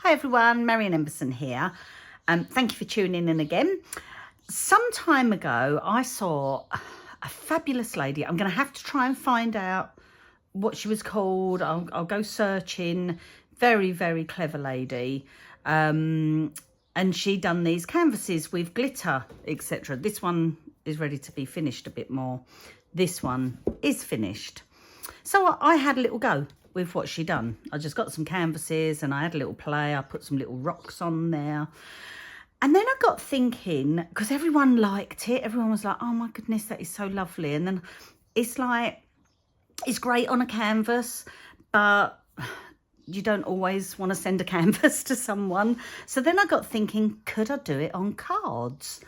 Hi everyone, Marion Emberson here. Thank you for tuning in again. Some time ago, I saw a fabulous lady. I'm going to have to try and find out what she was called. I'll go searching. Very, very clever lady. And she done these canvases with glitter, etc. This one is ready to be finished a bit more. This one is finished. So I had a little go with what she done. I just got some canvases and I had a little play. I put some little rocks on there. And then I got thinking, because everyone liked it. Everyone was like, oh my goodness, that is so lovely. And then it's like, it's great on a canvas, but you don't always want to send a canvas to someone. So then I got thinking, could I do it on cards?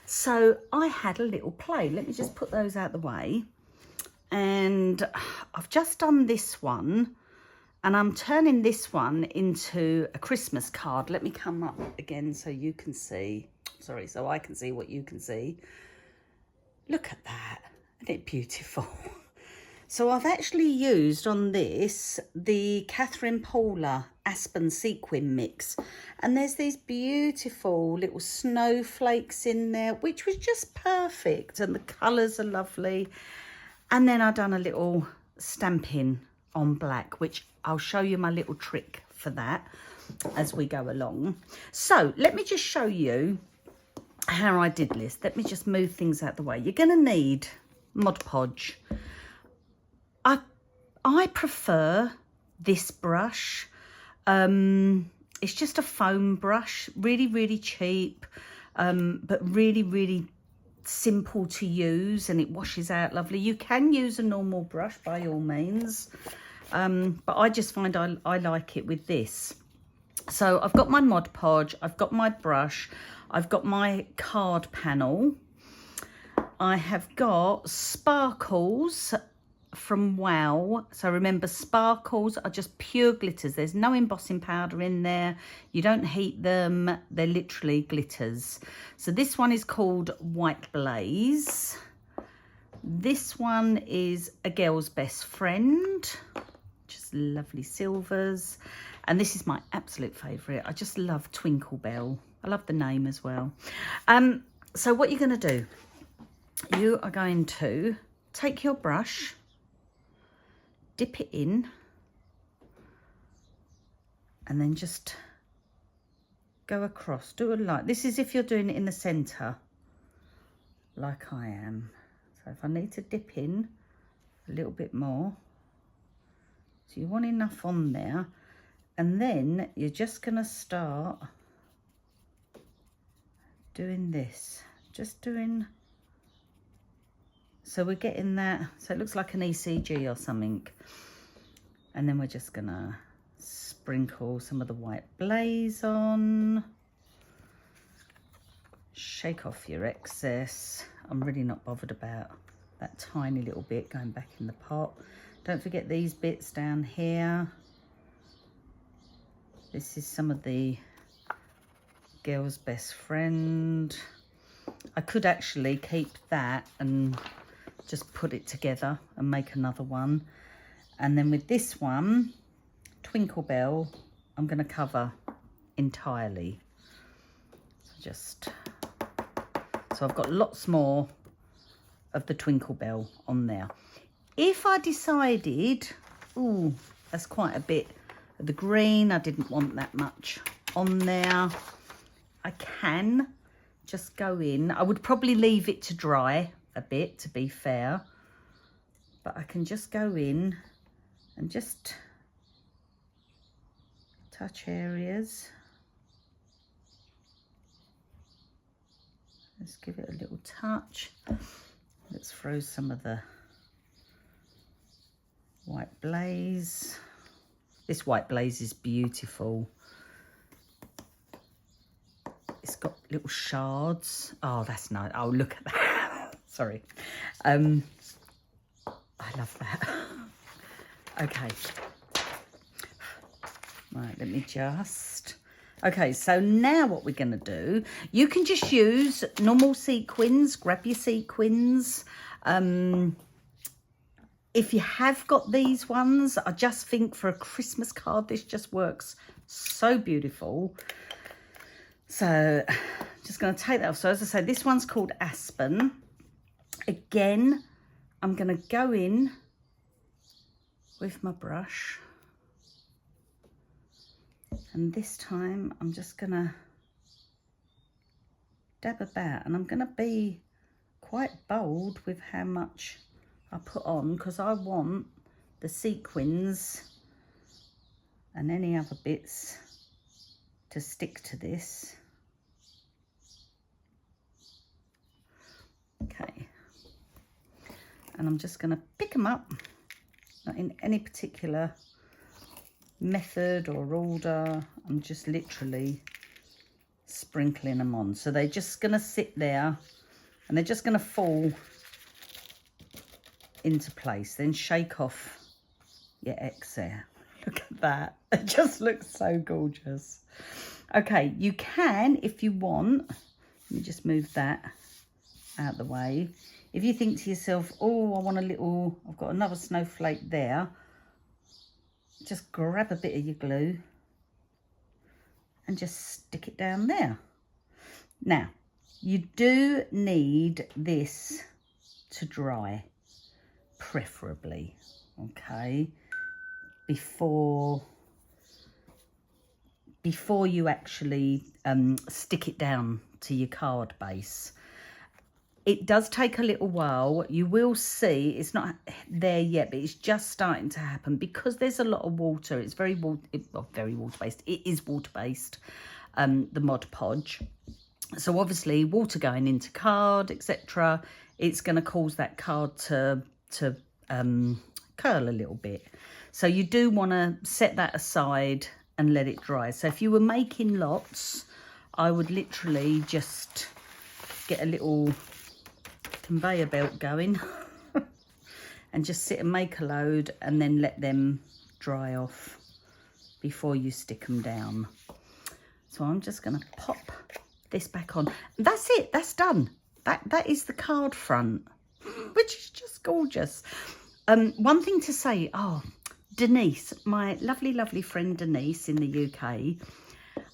So I had a little play. Let me just put those out the way. And I've just done this one, and I'm turning this one into a Christmas card. Let me come up again so you can see. Sorry, so I can see what you can see. Look at that. Isn't it beautiful? So I've actually used on this the Catherine Paula Aspen Sequin mix. And there's these beautiful little snowflakes in there, which was just perfect. And the colours are lovely. And then I've done a little stamping on black, which I'll show you my little trick for that as we go along. So let me just show you how I did this. Let me just move things out the way. You're going to need Mod Podge. I prefer this brush. It's just a foam brush, really, really cheap, but really, really simple to use, and it washes out lovely. You can use a normal brush by all means, but I just find I like it with this. So I've got my Mod Podge, I've got my brush, I've got my card panel, I have got sparkles from Wow. So remember, sparkles are just pure glitters. There's no embossing powder in there. You don't heat them. They're literally glitters. So this one is called White Blaze. This one is A Girl's Best Friend. Just lovely silvers. And this is my absolute favourite. I just love Twinklebelle. I love the name as well. So what you're going to do, you are going to take your brush, dip it in, and then just go across. Do a line. This is if you're doing it in the centre, like I am. So if I need to dip in a little bit more, so you want enough on there, and then you're just going to start doing this. Just doing... So we're getting that, so it looks like an ECG or something. And then we're just gonna sprinkle some of the White Blaze on. Shake off your excess. I'm really not bothered about that tiny little bit going back in the pot. Don't forget these bits down here. This is some of the Girl's Best Friend. I could actually keep that and just put it together and make another one. And then with this one, Twinklebelle, I'm going to cover entirely. So I've got lots more of the Twinklebelle on there. If I decided, ooh, that's quite a bit of the green, I didn't want that much on there, I can just go in. I would probably leave it to dry a bit, to be fair, but I can just go in and just touch areas. Let's give it a little touch. Let's throw some of the White Blaze. This White Blaze is beautiful. It's got little shards. Oh, that's nice. Oh, look at that. Sorry. I love that. Okay. Right, let me just... Okay, so now what we're going to do, you can just use normal sequins, grab your sequins. If you have got these ones, I just think for a Christmas card, this just works So beautiful. So just going to take that off. So as I say, this one's called Aspen. Again, I'm going to go in with my brush. And this time I'm just going to dab about, and I'm going to be quite bold with how much I put on, because I want the sequins and any other bits to stick to this. Okay, and I'm just going to pick them up, not in any particular method or order. I'm just literally sprinkling them on, so they're just going to sit there and they're just going to fall into place. Then shake off your excess. Look at that, it just looks so gorgeous. Okay, you can, if you want, let me just move that out the way. If you think to yourself, oh, I want a little, I've got another snowflake there, just grab a bit of your glue and just stick it down there. Now, you do need this to dry, preferably, okay, before you actually stick it down to your card base. It does take a little while. You will see it's not there yet, but it's just starting to happen because there's a lot of water. It's very water-based. It is water-based, the Mod Podge. So obviously water going into card, etc., it's going to cause that card to curl a little bit. So you do want to set that aside and let it dry. So if you were making lots, I would literally just get a little conveyor belt going and just sit and make a load and then let them dry off before you stick them down. So I'm just going to pop this back on. That's it, that's done. That is the card front, which is just gorgeous. One thing to say, Denise, my lovely friend Denise in the UK,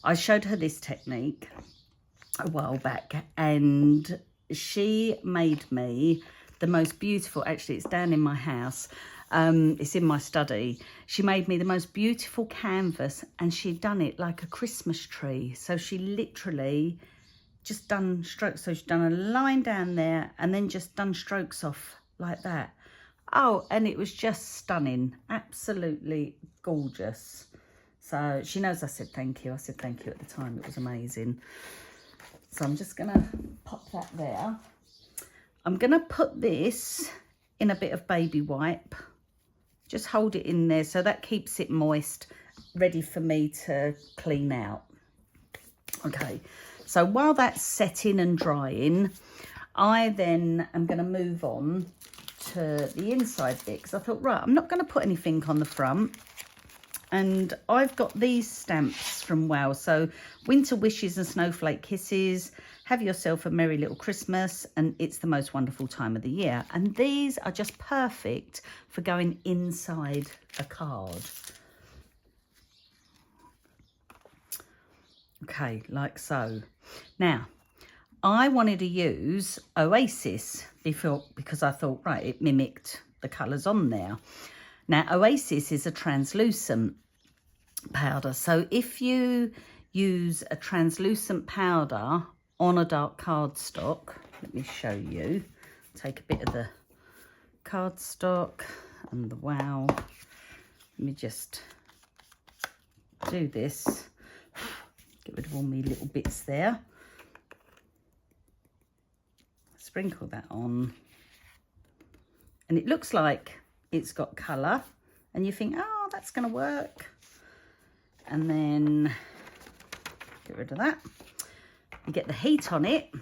I showed her this technique a while back, and she made me the most beautiful, actually it's down in my house, it's in my study. She made me the most beautiful canvas, and she'd done it like a Christmas tree. So she literally just done strokes. So she'd done a line down there and then just done strokes off like that. Oh, and it was just stunning, absolutely gorgeous. So she knows I said thank you. I said thank you at the time, it was amazing. So I'm just gonna pop that there. I'm gonna put this in a bit of baby wipe. Just hold it in there so that keeps it moist, ready for me to clean out. Okay, so while that's setting and drying, I then am gonna move on to the inside bit, because I thought, right, I'm not gonna put anything on the front. And I've got these stamps from Wow. So Winter Wishes and Snowflake Kisses, Have Yourself a Merry Little Christmas, and It's the Most Wonderful Time of the Year. And these are just perfect for going inside a card. Okay, like so. Now, I wanted to use Oasis because I thought, right, it mimicked the colours on there. Now, Oasis is a translucent powder. So if you use a translucent powder on a dark cardstock, let me show you. Take a bit of the cardstock and the Wow. Let me just do this. Get rid of all my little bits there. Sprinkle that on. And it looks like it's got colour, and you think, oh, that's going to work. And then get rid of that. You get the heat on it,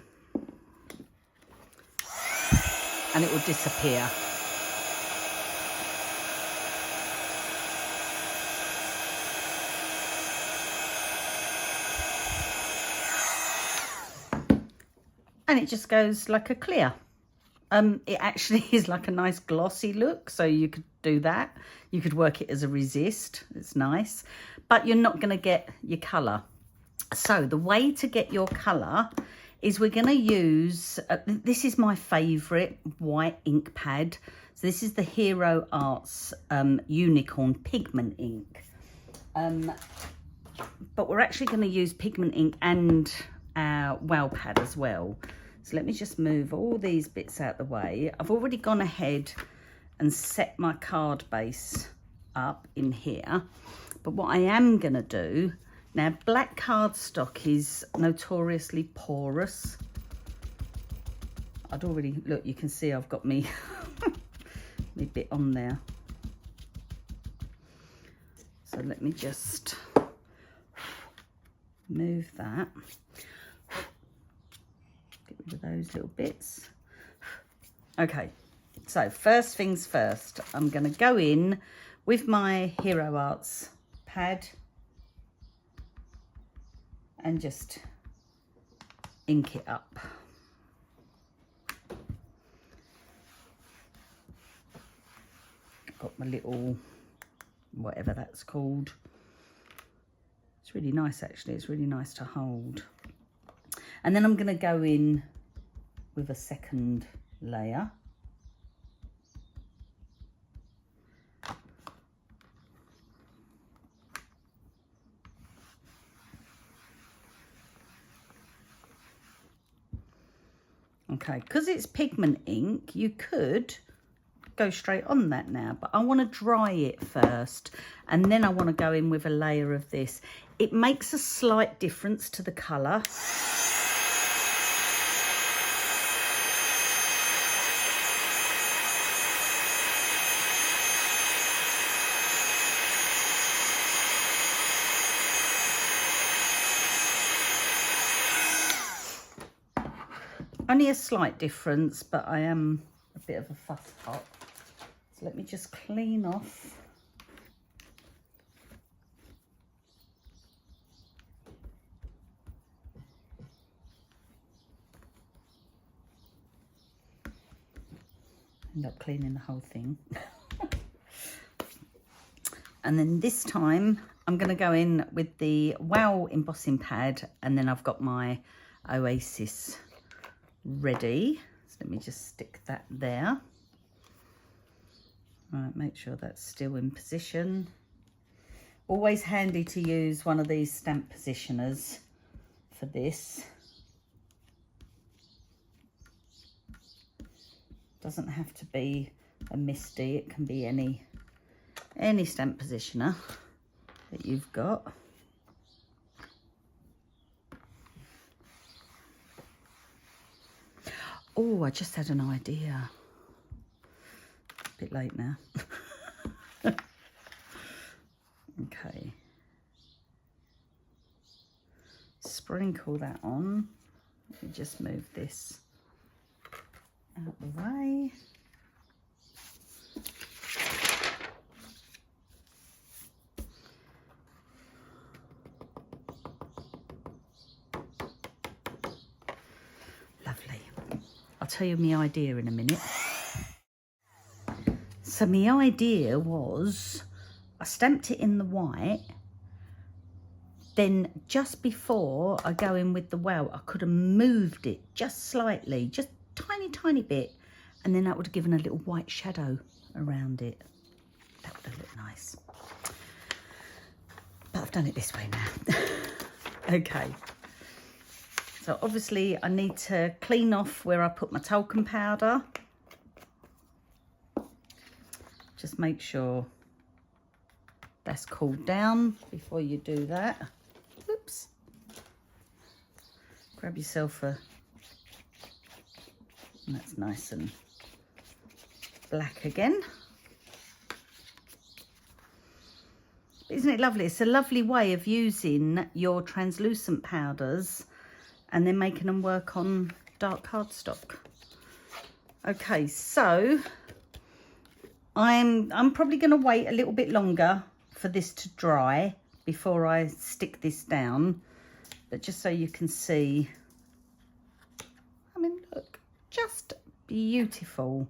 and it will disappear. And it just goes like a clear. It actually is like a nice glossy look, so you could do that. You could work it as a resist. It's nice, but you're not going to get your colour. So the way to get your colour is we're going to use, this is my favourite white ink pad. So this is the Hero Arts Unicorn Pigment ink. But we're actually going to use pigment ink and our wow pad as well. So let me just move all these bits out the way. I've already gone ahead and set my card base up in here. But what I am going to do, now black cardstock is notoriously porous. I'd already, look, you can see I've got me, me bit on there. So let me just move that. Get rid of those little bits. Okay, so first things first, I'm going to go in with my Hero Arts pad and just ink it up. Got my little, whatever that's called. It's really nice actually, it's really nice to hold. And then I'm going to go in with a second layer. Okay, because it's pigment ink, you could go straight on that now, but I want to dry it first and then I want to go in with a layer of this. It makes a slight difference to the colour. Only a slight difference, but I am a bit of a fuss pot. So let me just clean off. End up cleaning the whole thing. And then this time I'm going to go in with the Wow embossing pad, and then I've got my Oasis ready. So let me just stick that there. Right, make sure that's still in position. Always handy to use one of these stamp positioners for this. Doesn't have to be a MISTI, it can be any stamp positioner that you've got. Oh, I just had an idea. A bit late now. Okay. Sprinkle that on. Let me just move this out the way. Lovely. I'll tell you my idea in a minute. So my idea was, I stamped it in the white, then just before I go in with the wow, I could have moved it just slightly, just tiny bit, and then that would have given a little white shadow around it. That would have looked nice. But I've done it this way now. Okay. So obviously I need to clean off where I put my talcum powder. Just make sure that's cooled down before you do that. Oops. Grab yourself a, and that's nice and black again. Isn't it lovely? It's a lovely way of using your translucent powders and then making them work on dark cardstock. Okay, so I'm probably going to wait a little bit longer for this to dry before I stick this down, but just so you can see, I mean, look, just Beautiful.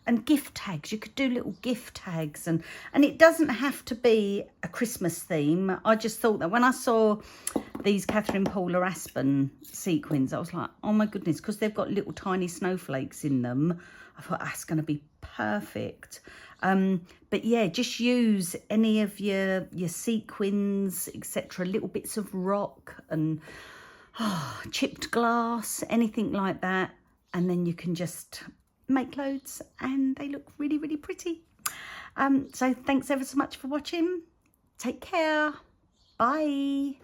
And gift tags, you could do little gift tags, and it doesn't have to be a Christmas theme. I just thought that when I saw these Catherine Paula Aspen sequins, I was like, oh my goodness, because they've got little tiny snowflakes in them. I thought that's going to be perfect. But yeah, just use any of your sequins, etc., little bits of rock and chipped glass, anything like that, and then you can just make loads and they look really, really pretty. So thanks ever so much for watching. Take care. Bye.